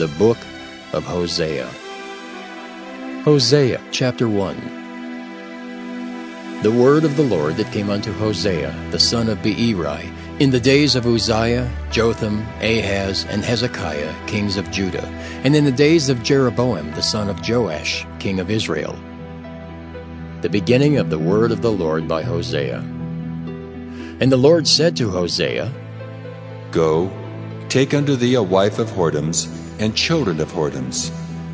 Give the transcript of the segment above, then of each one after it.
The book of Hosea. Hosea chapter 1. The word of the Lord that came unto Hosea, the son of Beeri, in the days of Uzziah, Jotham, Ahaz, and Hezekiah, kings of Judah, and in the days of Jeroboam, the son of Joash, king of Israel. The beginning of the word of the Lord by Hosea. And the Lord said to Hosea, Go, take unto thee a wife of whoredoms, and children of whoredoms,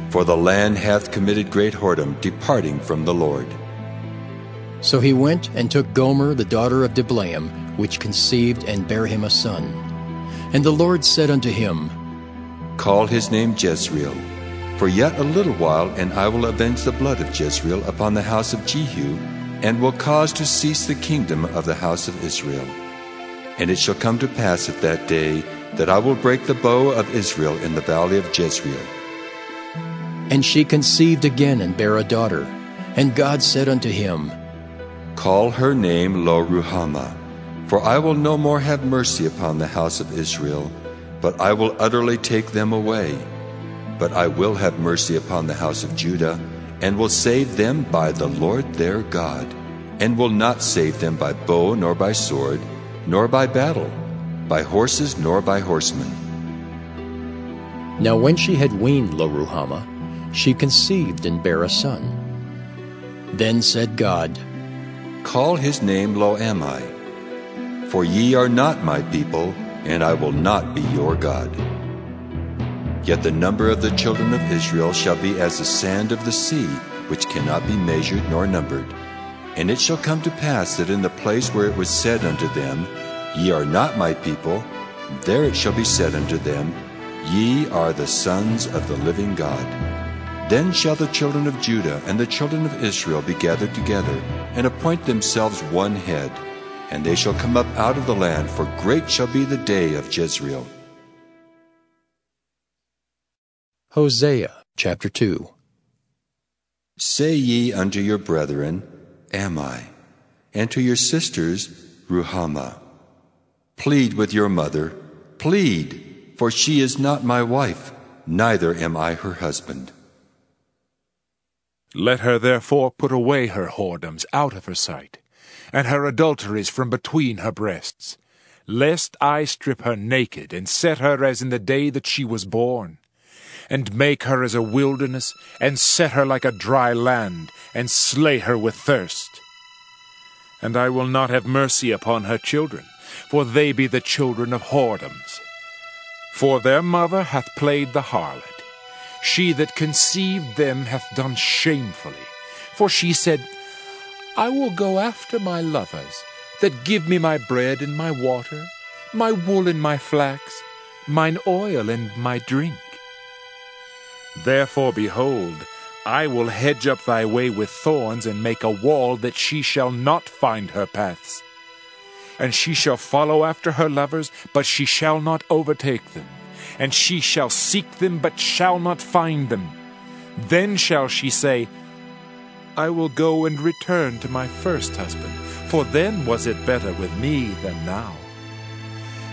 for the land hath committed great whoredom, departing from the Lord. So he went and took Gomer the daughter of Diblaim, which conceived and bare him a son. And the Lord said unto him, Call his name Jezreel, for yet a little while, and I will avenge the blood of Jezreel upon the house of Jehu, and will cause to cease the kingdom of the house of Israel. And it shall come to pass at that day that I will break the bow of Israel in the valley of Jezreel. And she conceived again and bare a daughter. And God said unto him, Call her name Lo-ruhamah, for I will no more have mercy upon the house of Israel, but I will utterly take them away. But I will have mercy upon the house of Judah, and will save them by the Lord their God, and will not save them by bow nor by sword, nor by battle, by horses nor by horsemen. Now when she had weaned Lo-ruhamah, she conceived and bare a son. Then said God, Call his name Lo-ammi, for ye are not my people, and I will not be your God. Yet the number of the children of Israel shall be as the sand of the sea, which cannot be measured nor numbered. And it shall come to pass that in the place where it was said unto them, Ye are not my people, there it shall be said unto them, Ye are the sons of the living God. Then shall the children of Judah and the children of Israel be gathered together, and appoint themselves one head, and they shall come up out of the land, for great shall be the day of Jezreel. Hosea chapter 2. Say ye unto your brethren, Ammi, and to your sisters, Ruhamah. Plead with your mother, plead, for she is not my wife, neither am I her husband. Let her therefore put away her whoredoms out of her sight, and her adulteries from between her breasts, lest I strip her naked, and set her as in the day that she was born, and make her as a wilderness, and set her like a dry land, and slay her with thirst. And I will not have mercy upon her children, for they be the children of whoredoms. For their mother hath played the harlot. She that conceived them hath done shamefully. For she said, I will go after my lovers, that give me my bread and my water, my wool and my flax, mine oil and my drink. Therefore, behold, I will hedge up thy way with thorns, and make a wall that she shall not find her paths. And she shall follow after her lovers, but she shall not overtake them. And she shall seek them, but shall not find them. Then shall she say, I will go and return to my first husband, for then was it better with me than now.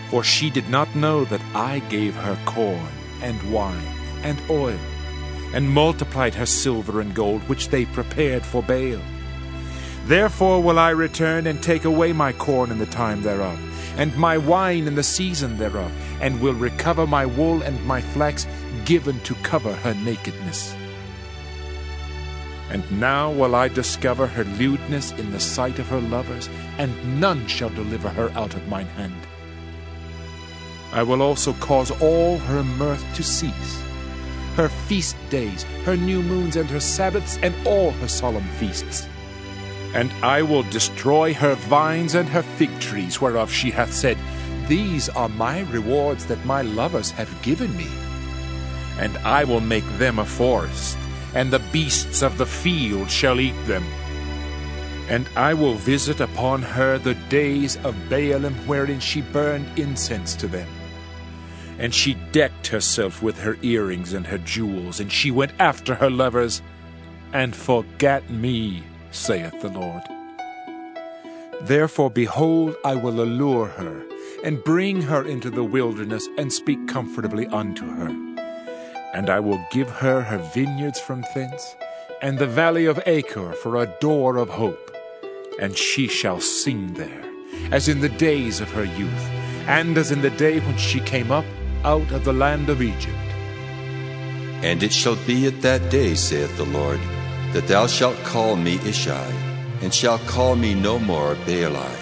For she did not know that I gave her corn and wine and oil, and multiplied her silver and gold, which they prepared for Baal. Therefore will I return and take away my corn in the time thereof, and my wine in the season thereof, and will recover my wool and my flax, given to cover her nakedness. And now will I discover her lewdness in the sight of her lovers, and none shall deliver her out of mine hand. I will also cause all her mirth to cease, her feast days, her new moons, and her Sabbaths, and all her solemn feasts. And I will destroy her vines and her fig trees, whereof she hath said, These are my rewards that my lovers have given me. And I will make them a forest, and the beasts of the field shall eat them. And I will visit upon her the days of Baalim, wherein she burned incense to them. And she decked herself with her earrings and her jewels, and she went after her lovers, and forgat me, saith the Lord. Therefore, behold, I will allure her, and bring her into the wilderness, and speak comfortably unto her. And I will give her her vineyards from thence, and the valley of Achor for a door of hope. And she shall sing there, as in the days of her youth, and as in the day when she came up out of the land of Egypt. And it shall be at that day, saith the Lord, that thou shalt call me Ishai, and shalt call me no more Baali.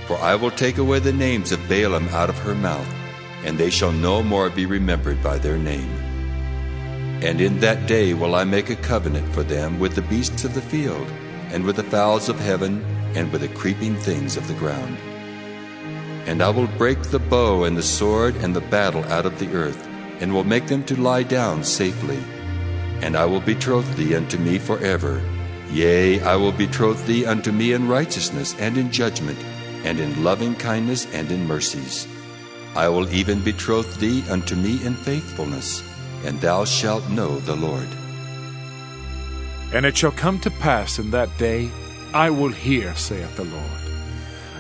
For I will take away the names of Baalim out of her mouth, and they shall no more be remembered by their name. And in that day will I make a covenant for them with the beasts of the field, and with the fowls of heaven, and with the creeping things of the ground. And I will break the bow and the sword and the battle out of the earth, and will make them to lie down safely. And I will betroth thee unto me forever. Yea, I will betroth thee unto me in righteousness and in judgment, and in loving kindness and in mercies. I will even betroth thee unto me in faithfulness, and thou shalt know the Lord. And it shall come to pass in that day, I will hear, saith the Lord.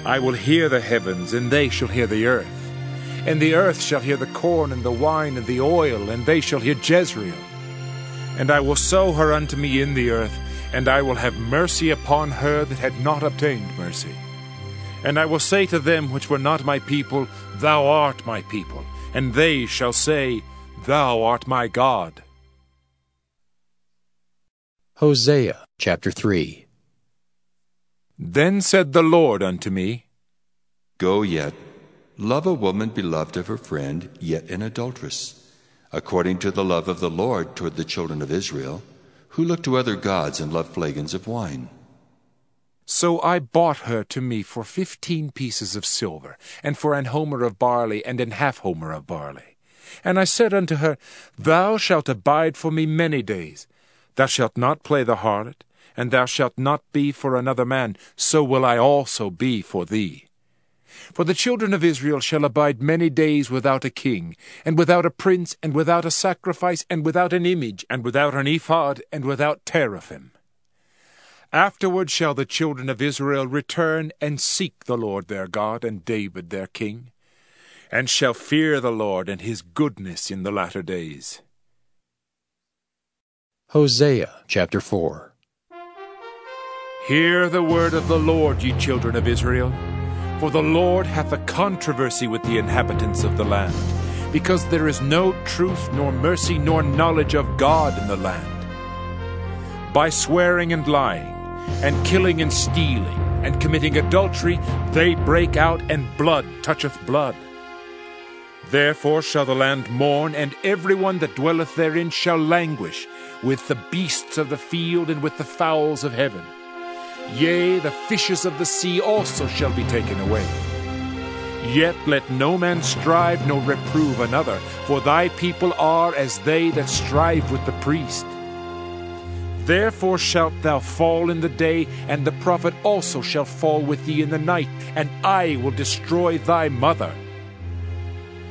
I will hear the heavens, and they shall hear the earth. And the earth shall hear the corn and the wine and the oil, and they shall hear Jezreel. And I will sow her unto me in the earth, and I will have mercy upon her that had not obtained mercy. And I will say to them which were not my people, Thou art my people. And they shall say, Thou art my God. Hosea chapter 3. Then said the Lord unto me, Go yet, love a woman beloved of her friend, yet an adulteress, according to the love of the Lord toward the children of Israel, who look to other gods and love flagons of wine. So I bought her to me for 15 pieces of silver, and for an homer of barley, and an half homer of barley. And I said unto her, Thou shalt abide for me many days. Thou shalt not play the harlot, and thou shalt not be for another man, so will I also be for thee. For the children of Israel shall abide many days without a king, and without a prince, and without a sacrifice, and without an image, and without an ephod, and without teraphim. Afterward shall the children of Israel return and seek the Lord their God and David their king, and shall fear the Lord and his goodness in the latter days. Hosea chapter 4. Hear the word of the Lord, ye children of Israel. For the Lord hath a controversy with the inhabitants of the land, because there is no truth, nor mercy, nor knowledge of God in the land. By swearing and lying, and killing and stealing, and committing adultery, they break out, and blood toucheth blood. Therefore shall the land mourn, and every one that dwelleth therein shall languish, with the beasts of the field, and with the fowls of heaven. Yea, the fishes of the sea also shall be taken away. Yet let no man strive nor reprove another, for thy people are as they that strive with the priest. Therefore shalt thou fall in the day, and the prophet also shall fall with thee in the night, and I will destroy thy mother.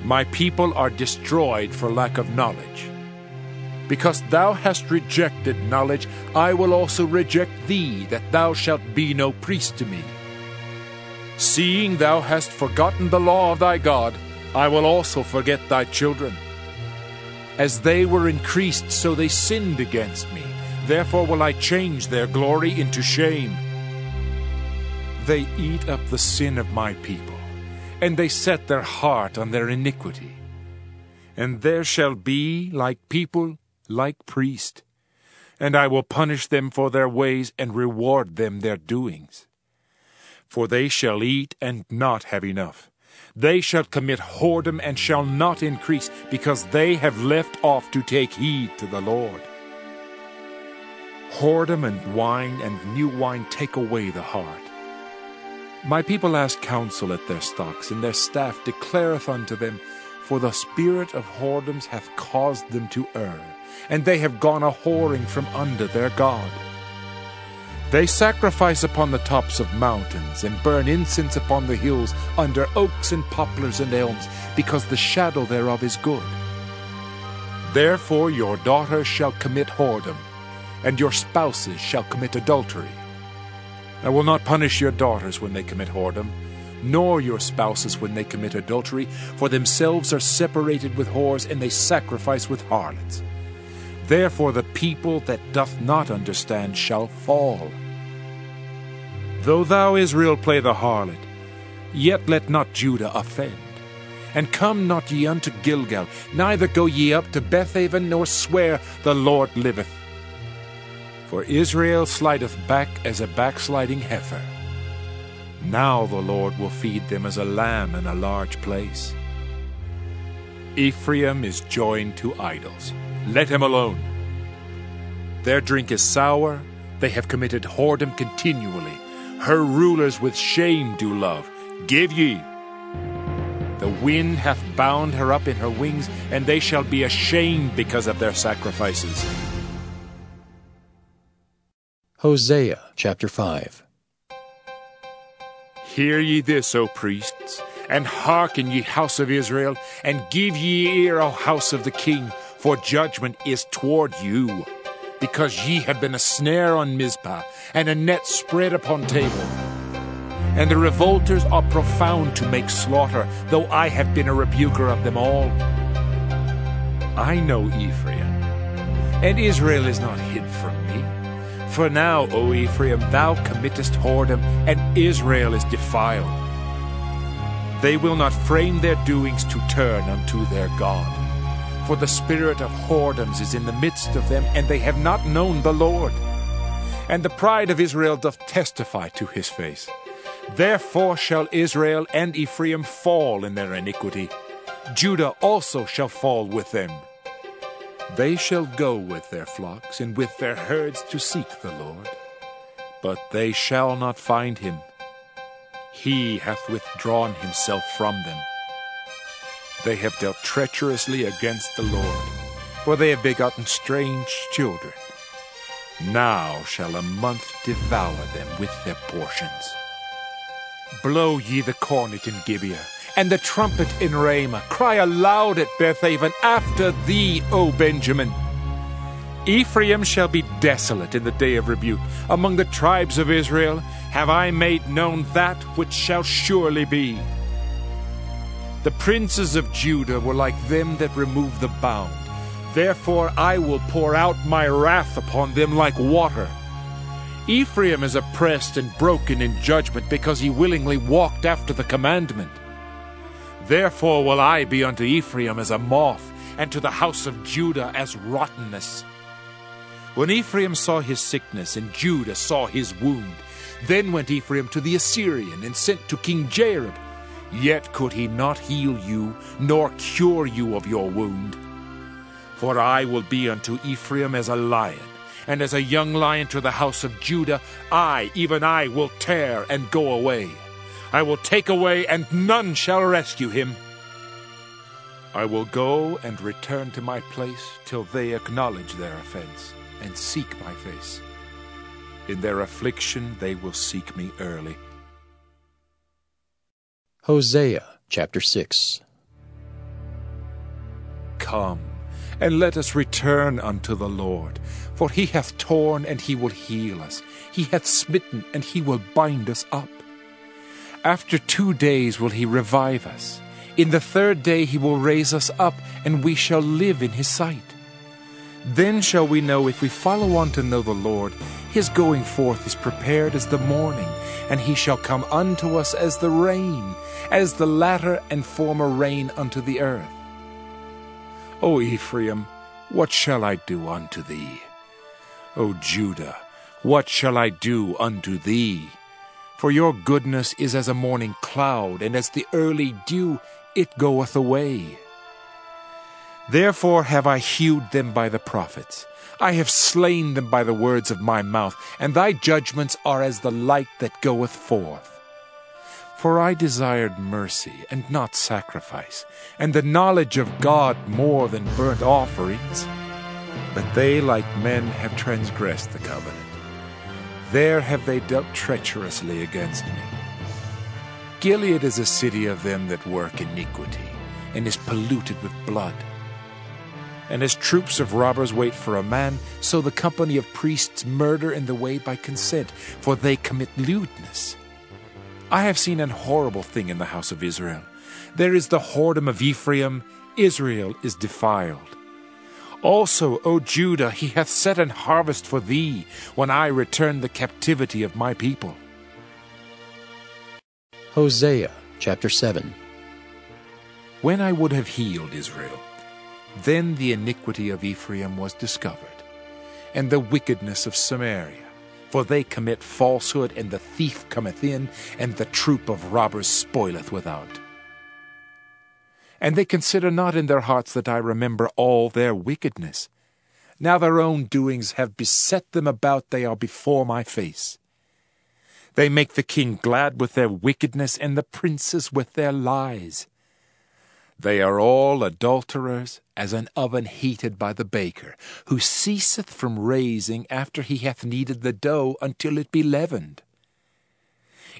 My people are destroyed for lack of knowledge. Because thou hast rejected knowledge, I will also reject thee, that thou shalt be no priest to me. Seeing thou hast forgotten the law of thy God, I will also forget thy children. As they were increased, so they sinned against me. Therefore will I change their glory into shame. They eat up the sin of my people, and they set their heart on their iniquity. And there shall be, like people, like priest, and I will punish them for their ways, and reward them their doings. For they shall eat and not have enough. They shall commit whoredom and shall not increase, because they have left off to take heed to the Lord. Whoredom and wine and new wine take away the heart. My people ask counsel at their stocks, and their staff declareth unto them, for the spirit of whoredoms hath caused them to err, and they have gone a-whoring from under their God. They sacrifice upon the tops of mountains, and burn incense upon the hills, under oaks and poplars and elms, because the shadow thereof is good. Therefore your daughters shall commit whoredom, and your spouses shall commit adultery. I will not punish your daughters when they commit whoredom, nor your spouses when they commit adultery, for themselves are separated with whores, and they sacrifice with harlots. Therefore the people that doth not understand shall fall. Though thou, Israel, play the harlot, yet let not Judah offend. And come not ye unto Gilgal, neither go ye up to Bethaven, nor swear, The Lord liveth. For Israel slideth back as a backsliding heifer. Now the Lord will feed them as a lamb in a large place. Ephraim is joined to idols. Let him alone. Their drink is sour, they have committed whoredom continually. Her rulers with shame do love. Give ye. The wind hath bound her up in her wings, and they shall be ashamed because of their sacrifices. Hosea chapter 5. Hear ye this, O priests, and hearken, ye house of Israel, and give ye ear, O house of the king, for judgment is toward you, because ye have been a snare on Mizpah, and a net spread upon Tabor. And the revolters are profound to make slaughter, though I have been a rebuker of them all. I know Ephraim, and Israel is not hid from me. For now, O Ephraim, thou committest whoredom, and Israel is defiled. They will not frame their doings to turn unto their God. For the spirit of whoredoms is in the midst of them, and they have not known the Lord. And the pride of Israel doth testify to his face. Therefore shall Israel and Ephraim fall in their iniquity. Judah also shall fall with them. They shall go with their flocks and with their herds to seek the Lord. But they shall not find him. He hath withdrawn himself from them. They have dealt treacherously against the Lord, for they have begotten strange children. Now shall a month devour them with their portions. Blow ye the cornet in Gibeah, and the trumpet in Ramah. Cry aloud at Bethaven, after thee, O Benjamin. Ephraim shall be desolate in the day of rebuke. Among the tribes of Israel have I made known that which shall surely be. The princes of Judah were like them that remove the bound. Therefore I will pour out my wrath upon them like water. Ephraim is oppressed and broken in judgment, because he willingly walked after the commandment. Therefore will I be unto Ephraim as a moth, and to the house of Judah as rottenness. When Ephraim saw his sickness, and Judah saw his wound, then went Ephraim to the Assyrian, and sent to King Jareb. Yet could he not heal you, nor cure you of your wound. For I will be unto Ephraim as a lion, and as a young lion to the house of Judah. I, even I, will tear and go away. I will take away, and none shall rescue him. I will go and return to my place till they acknowledge their offense, and seek my face. In their affliction they will seek me early. Hosea chapter 6. Come, and let us return unto the Lord. For he hath torn, and he will heal us. He hath smitten, and he will bind us up. After 2 days will he revive us. In the 3rd day he will raise us up, and we shall live in his sight. Then shall we know, if we follow on to know the Lord, his going forth is prepared as the morning, and he shall come unto us as the rain, as the latter and former rain unto the earth. O Ephraim, what shall I do unto thee? O Judah, what shall I do unto thee? For your goodness is as a morning cloud, and as the early dew, it goeth away. Therefore have I hewed them by the prophets. I have slain them by the words of my mouth, and thy judgments are as the light that goeth forth. For I desired mercy, and not sacrifice, and the knowledge of God more than burnt offerings. But they, like men, have transgressed the covenant. There have they dealt treacherously against me. Gilead is a city of them that work iniquity, and is polluted with blood. And as troops of robbers wait for a man, so the company of priests murder in the way by consent, for they commit lewdness. I have seen an horrible thing in the house of Israel. There is the whoredom of Ephraim, Israel is defiled. Also, O Judah, he hath set an harvest for thee, when I return the captivity of my people. Hosea chapter 7. When I would have healed Israel, then the iniquity of Ephraim was discovered, and the wickedness of Samaria. For they commit falsehood, and the thief cometh in, and the troop of robbers spoileth without. And they consider not in their hearts that I remember all their wickedness. Now their own doings have beset them about, they are before my face. They make the king glad with their wickedness, and the princes with their lies. They are all adulterers, as an oven heated by the baker, who ceaseth from raising after he hath kneaded the dough until it be leavened.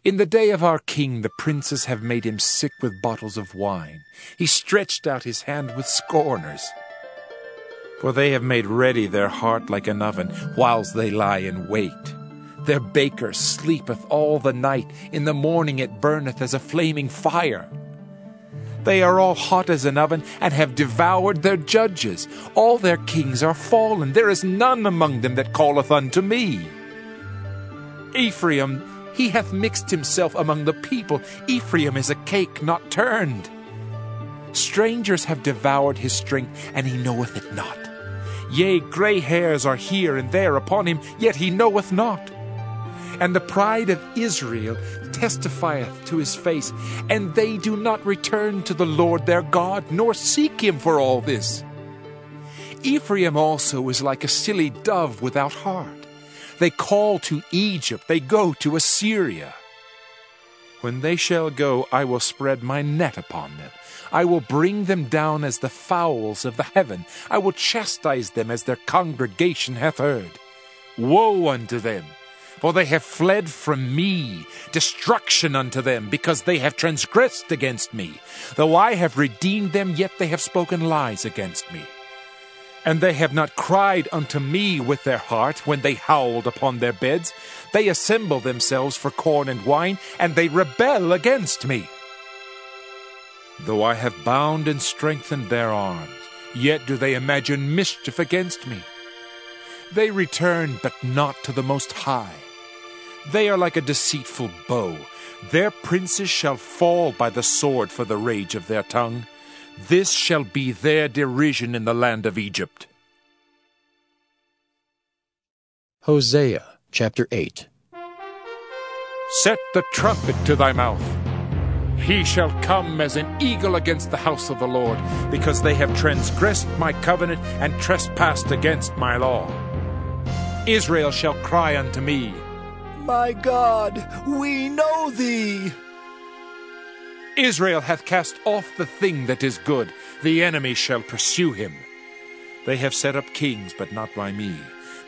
In the day of our king the princes have made him sick with bottles of wine. He stretched out his hand with scorners. For they have made ready their heart like an oven, whiles they lie in wait. Their baker sleepeth all the night, in the morning it burneth as a flaming fire. They are all hot as an oven, and have devoured their judges. All their kings are fallen. There is none among them that calleth unto me. Ephraim, he hath mixed himself among the people. Ephraim is a cake not turned. Strangers have devoured his strength, and he knoweth it not. Yea, gray hairs are here and there upon him, yet he knoweth not. And the pride of Israel testifieth to his face, and they do not return to the Lord their God, nor seek him for all this. Ephraim also is like a silly dove without heart. They call to Egypt, they go to Assyria. When they shall go, I will spread my net upon them. I will bring them down as the fowls of the heaven. I will chastise them as their congregation hath heard. Woe unto them! For they have fled from me, destruction unto them, because they have transgressed against me. Though I have redeemed them, yet they have spoken lies against me. And they have not cried unto me with their heart when they howled upon their beds. They assemble themselves for corn and wine, and they rebel against me. Though I have bound and strengthened their arms, yet do they imagine mischief against me. They return, but not to the Most High. They are like a deceitful bow. Their princes shall fall by the sword for the rage of their tongue. This shall be their derision in the land of Egypt. Hosea chapter 8. Set the trumpet to thy mouth. He shall come as an eagle against the house of the Lord, because they have transgressed my covenant and trespassed against my law. Israel shall cry unto me, My God, we know thee. Israel hath cast off the thing that is good. The enemy shall pursue him. They have set up kings, but not by me.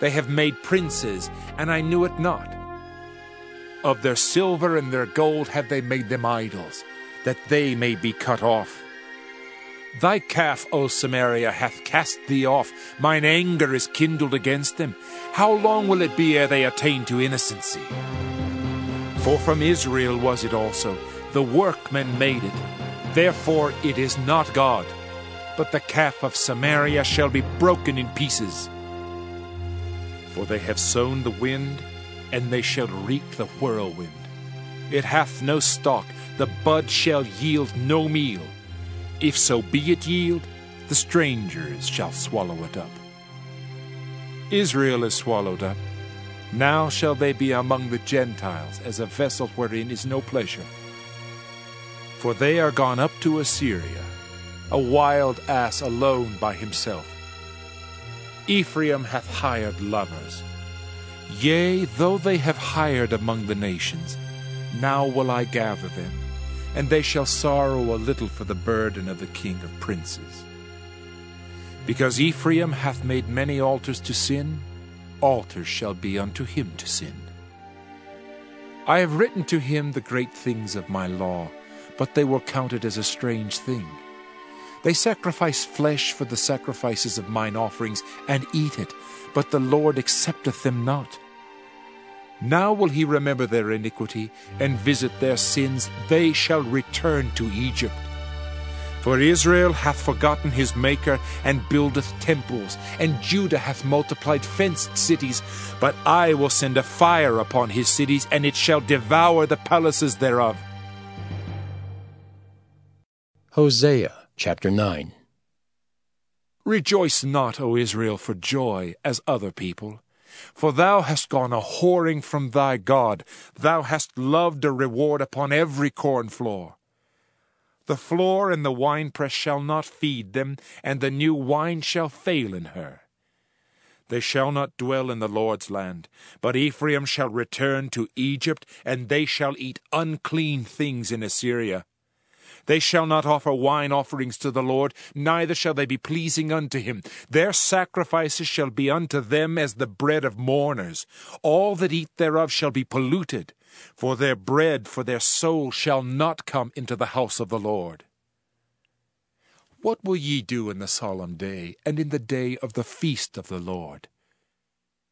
They have made princes, and I knew it not. Of their silver and their gold have they made them idols, that they may be cut off. Thy calf, O Samaria, hath cast thee off. Mine anger is kindled against them. How long will it be ere they attain to innocency? For from Israel was it also. The workmen made it. Therefore it is not God. But the calf of Samaria shall be broken in pieces. For they have sown the wind, and they shall reap the whirlwind. It hath no stalk, the bud shall yield no meal. If so be it yield, the strangers shall swallow it up. Israel is swallowed up. Now shall they be among the Gentiles, as a vessel wherein is no pleasure. For they are gone up to Assyria, a wild ass alone by himself. Ephraim hath hired lovers. Yea, though they have hired among the nations, now will I gather them, and they shall sorrow a little for the burden of the king of princes. Because Ephraim hath made many altars to sin, altars shall be unto him to sin. I have written to him the great things of my law, but they will count it as a strange thing. They sacrifice flesh for the sacrifices of mine offerings, and eat it, but the Lord accepteth them not. Now will he remember their iniquity, and visit their sins. They shall return to Egypt. For Israel hath forgotten his Maker, and buildeth temples, and Judah hath multiplied fenced cities. But I will send a fire upon his cities, and it shall devour the palaces thereof. Hosea chapter 9. Rejoice not, O Israel, for joy, as other people. For thou hast gone a whoring from thy God. Thou hast loved a reward upon every corn floor. The floor and the winepress shall not feed them, and the new wine shall fail in her. They shall not dwell in the Lord's land, but Ephraim shall return to Egypt, and they shall eat unclean things in Assyria. They shall not offer wine offerings to the Lord, neither shall they be pleasing unto him. Their sacrifices shall be unto them as the bread of mourners. All that eat thereof shall be polluted, for their bread for their soul shall not come into the house of the Lord. What will ye do in the solemn day, and in the day of the feast of the Lord?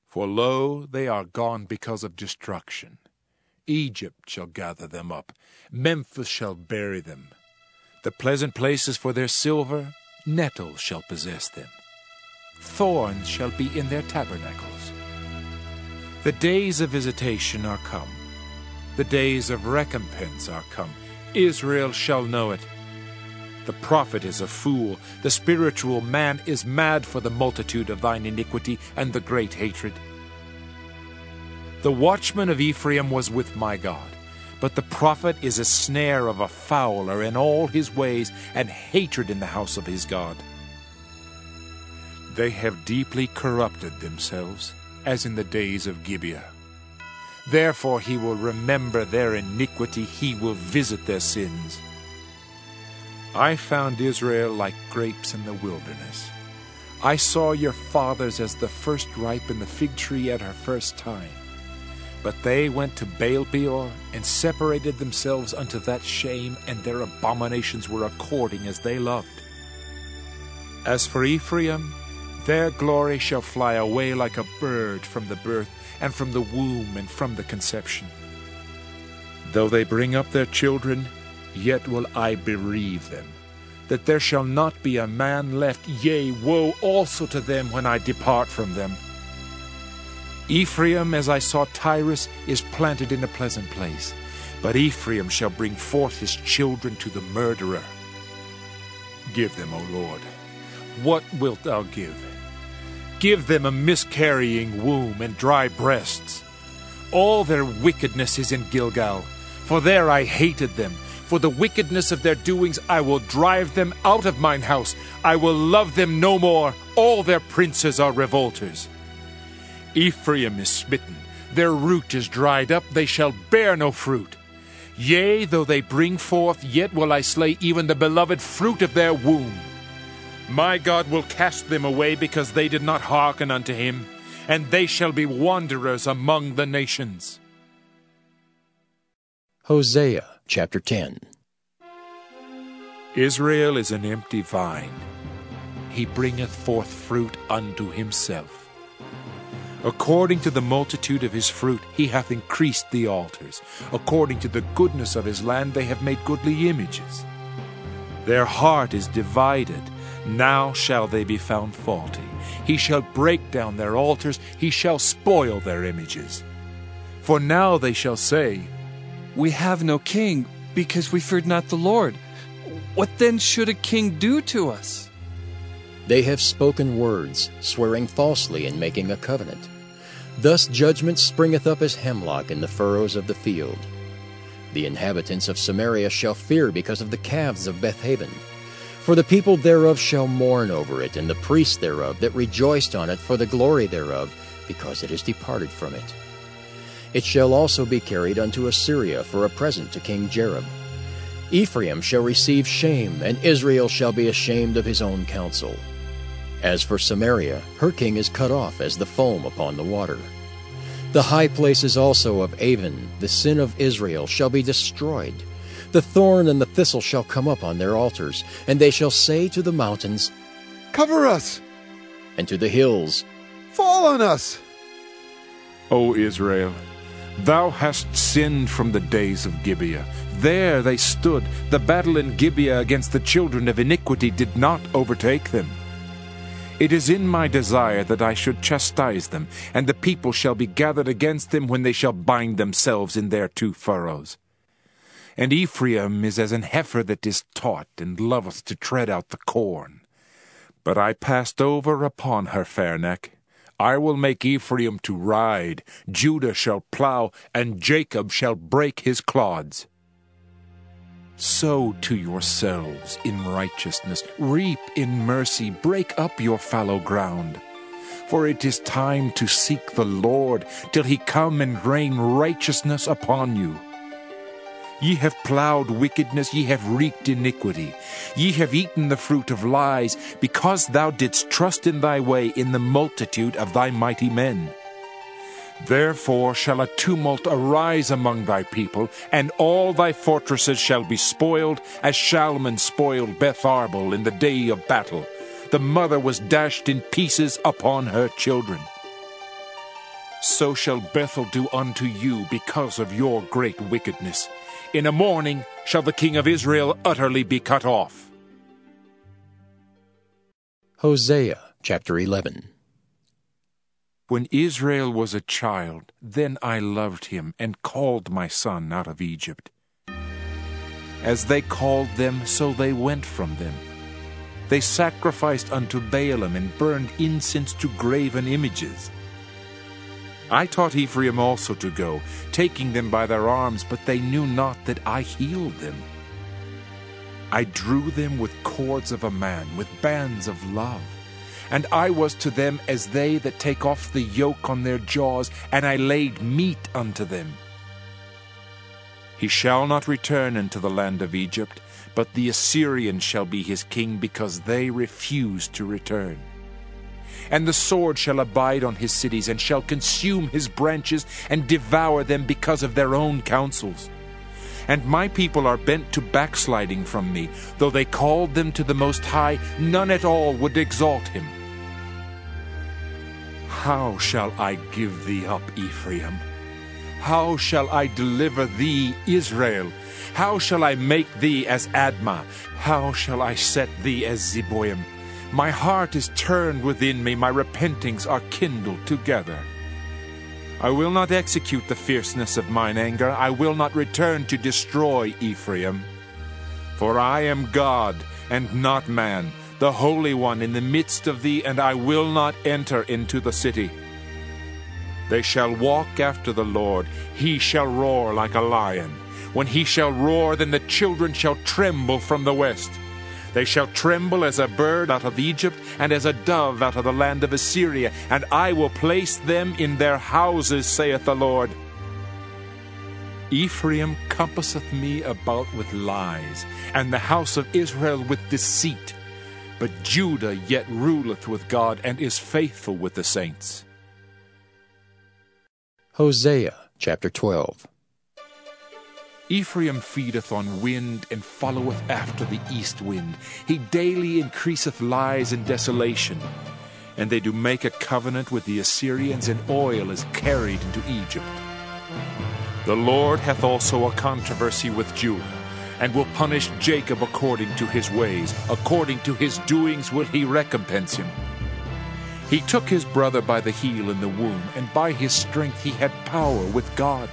For lo, they are gone because of destruction. Egypt shall gather them up, Memphis shall bury them. The pleasant places for their silver, nettles shall possess them. Thorns shall be in their tabernacles. The days of visitation are come. The days of recompense are come. Israel shall know it. The prophet is a fool. The spiritual man is mad for the multitude of thine iniquity and the great hatred. The watchman of Ephraim was with my God. But the prophet is a snare of a fowler in all his ways, and hatred in the house of his God. They have deeply corrupted themselves, as in the days of Gibeah. Therefore he will remember their iniquity, he will visit their sins. I found Israel like grapes in the wilderness. I saw your fathers as the first ripe in the fig tree at her first time. But they went to Baal-peor, and separated themselves unto that shame, and their abominations were according as they loved. As for Ephraim, their glory shall fly away like a bird from the birth, and from the womb, and from the conception. Though they bring up their children, yet will I bereave them, that there shall not be a man left, yea, woe also to them when I depart from them. Ephraim, as I saw Tyrus, is planted in a pleasant place, but Ephraim shall bring forth his children to the murderer. Give them, O Lord. What wilt thou give? Give them a miscarrying womb and dry breasts. All their wickedness is in Gilgal, for there I hated them. For the wickedness of their doings I will drive them out of mine house. I will love them no more. All their princes are revolters. Ephraim is smitten, their root is dried up, they shall bear no fruit. Yea, though they bring forth, yet will I slay even the beloved fruit of their womb. My God will cast them away, because they did not hearken unto him, and they shall be wanderers among the nations. Hosea chapter 10. Israel is an empty vine. He bringeth forth fruit unto himself. According to the multitude of his fruit he hath increased the altars. According to the goodness of his land they have made goodly images. Their heart is divided. Now shall they be found faulty. He shall break down their altars. He shall spoil their images. For now they shall say, We have no king, because we feared not the Lord. What then should a king do to us? They have spoken words, swearing falsely and making a covenant. Thus judgment springeth up as hemlock in the furrows of the field. The inhabitants of Samaria shall fear because of the calves of Bethaven. For the people thereof shall mourn over it, and the priests thereof that rejoiced on it for the glory thereof, because it is departed from it. It shall also be carried unto Assyria for a present to King Jareb. Ephraim shall receive shame, and Israel shall be ashamed of his own counsel. As for Samaria, her king is cut off as the foam upon the water. The high places also of Avon, the sin of Israel, shall be destroyed. The thorn and the thistle shall come up on their altars, and they shall say to the mountains, Cover us! And to the hills, Fall on us! O Israel, Thou hast sinned from the days of Gibeah. There they stood. The battle in Gibeah against the children of iniquity did not overtake them. It is in my desire that I should chastise them, and the people shall be gathered against them when they shall bind themselves in their two furrows. And Ephraim is as an heifer that is taught, and loveth to tread out the corn. But I passed over upon her fair neck. I will make Ephraim to ride, Judah shall plow, and Jacob shall break his clods. Sow to yourselves in righteousness, reap in mercy, break up your fallow ground. For it is time to seek the Lord, till he come and rain righteousness upon you. Ye have plowed wickedness, ye have reaped iniquity. Ye have eaten the fruit of lies, because thou didst trust in thy way in the multitude of thy mighty men. Therefore shall a tumult arise among thy people, and all thy fortresses shall be spoiled, as Shalman spoiled Beth Arbel in the day of battle. The mother was dashed in pieces upon her children. So shall Bethel do unto you because of your great wickedness. In a morning shall the king of Israel utterly be cut off. Hosea chapter 11. When Israel was a child, then I loved him and called my son out of Egypt. As they called them, so they went from them. They sacrificed unto Baalim and burned incense to graven images. I taught Ephraim also to go, taking them by their arms, but they knew not that I healed them. I drew them with cords of a man, with bands of love. And I was to them as they that take off the yoke on their jaws, and I laid meat unto them. He shall not return into the land of Egypt, but the Assyrian shall be his king, because they refuse to return. And the sword shall abide on his cities, and shall consume his branches, and devour them because of their own counsels. And my people are bent to backsliding from me. Though they called them to the Most High, none at all would exalt him. How shall I give thee up, Ephraim? How shall I deliver thee, Israel? How shall I make thee as Admah? How shall I set thee as Zeboim? My heart is turned within me, my repentings are kindled together. I will not execute the fierceness of mine anger, I will not return to destroy Ephraim. For I am God, and not man, the Holy One in the midst of thee, and I will not enter into the city. They shall walk after the Lord, he shall roar like a lion. When he shall roar, then the children shall tremble from the west. They shall tremble as a bird out of Egypt, and as a dove out of the land of Assyria, and I will place them in their houses, saith the Lord. Ephraim compasseth me about with lies, and the house of Israel with deceit. But Judah yet ruleth with God, and is faithful with the saints. Hosea chapter 12. Ephraim feedeth on wind, and followeth after the east wind. He daily increaseth lies and desolation. And they do make a covenant with the Assyrians, and oil is carried into Egypt. The Lord hath also a controversy with Judah, and will punish Jacob according to his ways. According to his doings will he recompense him. He took his brother by the heel in the womb, and by his strength he had power with God.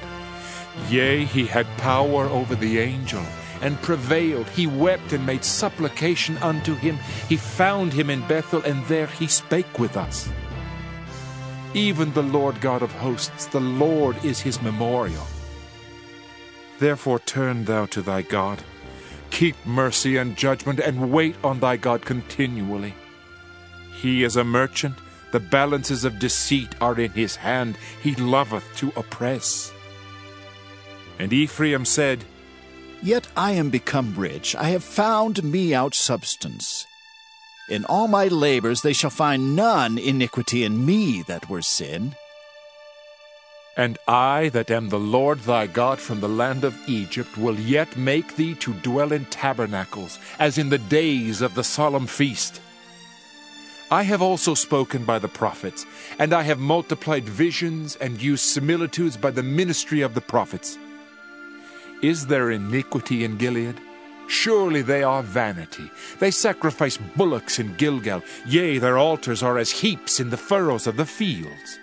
Yea, he had power over the angel, and prevailed. He wept and made supplication unto him. He found him in Bethel, and there he spake with us. Even the Lord God of hosts, the Lord is his memorial. Therefore turn thou to thy God. Keep mercy and judgment, and wait on thy God continually. He is a merchant, the balances of deceit are in his hand. He loveth to oppress. And Ephraim said, Yet I am become rich, I have found me out substance. In all my labors they shall find none iniquity in me that were sin. And I that am the Lord thy God from the land of Egypt will yet make thee to dwell in tabernacles, as in the days of the solemn feast. I have also spoken by the prophets, and I have multiplied visions and used similitudes by the ministry of the prophets. Is there iniquity in Gilead? Surely they are vanity. They sacrifice bullocks in Gilgal. Yea, their altars are as heaps in the furrows of the fields.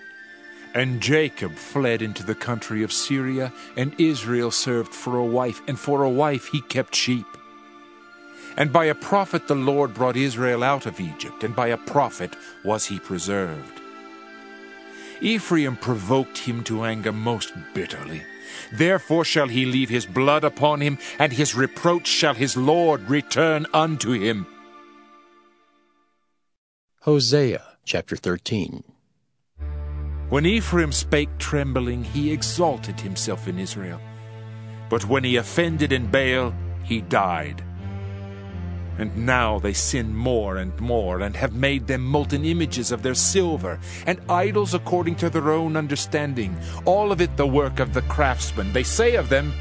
And Jacob fled into the country of Syria, and Israel served for a wife, and for a wife he kept sheep. And by a prophet the Lord brought Israel out of Egypt, and by a prophet was he preserved. Ephraim provoked him to anger most bitterly. Therefore shall he leave his blood upon him, and his reproach shall his Lord return unto him. Hosea chapter 13. When Ephraim spake trembling, he exalted himself in Israel. But when he offended in Baal, he died. And now they sin more and more, and have made them molten images of their silver, and idols according to their own understanding, all of it the work of the craftsman. They say of them,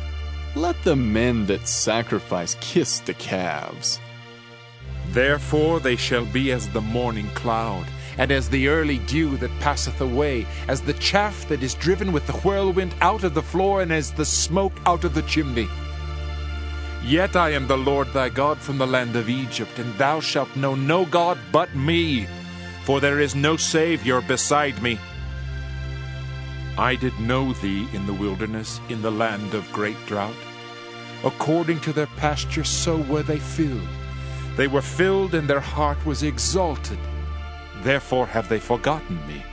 Let the men that sacrifice kiss the calves. Therefore they shall be as the morning cloud, and as the early dew that passeth away, as the chaff that is driven with the whirlwind out of the floor, and as the smoke out of the chimney. Yet I am the Lord thy God from the land of Egypt, and thou shalt know no God but me, for there is no Savior beside me. I did know thee in the wilderness, in the land of great drought. According to their pasture so were they filled. They were filled, and their heart was exalted. Therefore have they forgotten me.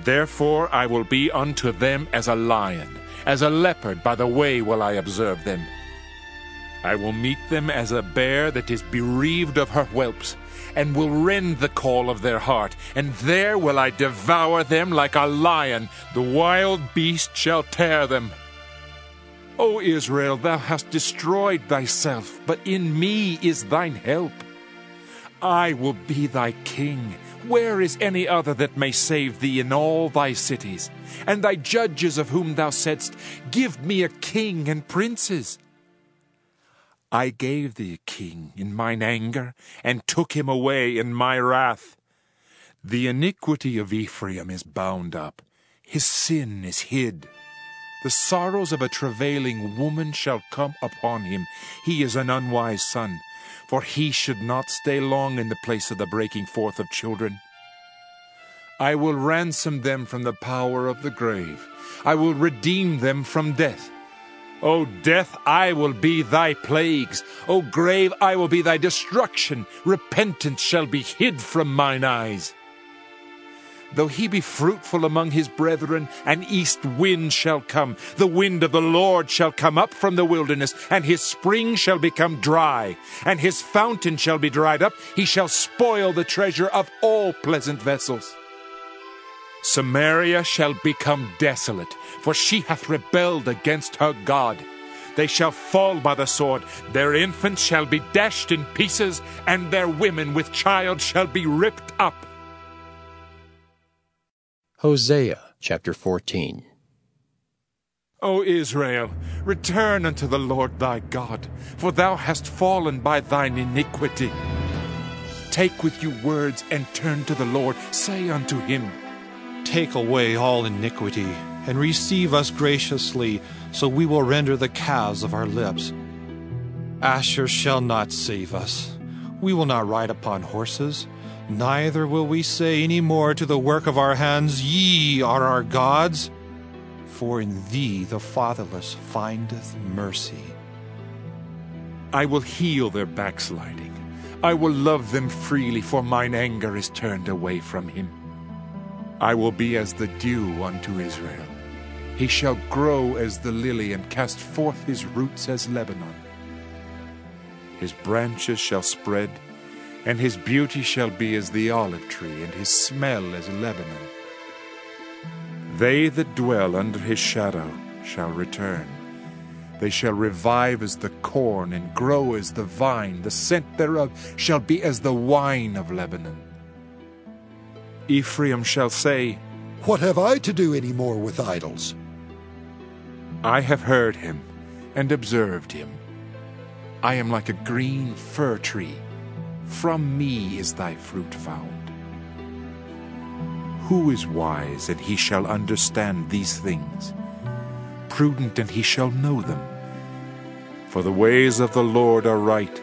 Therefore I will be unto them as a lion, as a leopard by the way will I observe them. I will meet them as a bear that is bereaved of her whelps, and will rend the caul of their heart, and there will I devour them like a lion. The wild beast shall tear them. O Israel, thou hast destroyed thyself, but in me is thine help. I will be thy king. Where is any other that may save thee in all thy cities? And thy judges of whom thou saidst, Give me a king and princes. I gave thee a king in mine anger, and took him away in my wrath. The iniquity of Ephraim is bound up, his sin is hid. The sorrows of a travailing woman shall come upon him. He is an unwise son, for he should not stay long in the place of the breaking forth of children. I will ransom them from the power of the grave. I will redeem them from death. O death, I will be thy plagues. O grave, I will be thy destruction. Repentance shall be hid from mine eyes. Though he be fruitful among his brethren, an east wind shall come. The wind of the Lord shall come up from the wilderness, and his spring shall become dry, and his fountain shall be dried up. He shall spoil the treasure of all pleasant vessels. Samaria shall become desolate, for she hath rebelled against her God. They shall fall by the sword, their infants shall be dashed in pieces, and their women with child shall be ripped up. Hosea chapter 14. O Israel, return unto the Lord thy God, for thou hast fallen by thine iniquity. Take with you words, and turn to the Lord. Say unto him, Take away all iniquity, and receive us graciously, so we will render the calves of our lips. Asher shall not save us. We will not ride upon horses, neither will we say any more to the work of our hands, Ye are our gods. For in thee the fatherless findeth mercy. I will heal their backsliding. I will love them freely, for mine anger is turned away from him. I will be as the dew unto Israel. He shall grow as the lily, and cast forth his roots as Lebanon. His branches shall spread, and his beauty shall be as the olive tree, and his smell as Lebanon. They that dwell under his shadow shall return. They shall revive as the corn, and grow as the vine. The scent thereof shall be as the wine of Lebanon. Ephraim shall say, What have I to do any more with idols? I have heard him and observed him. I am like a green fir tree. From me is thy fruit found. Who is wise, and he shall understand these things? Prudent, and he shall know them. For the ways of the Lord are right,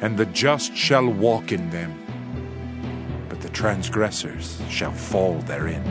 and the just shall walk in them, but the transgressors shall fall therein.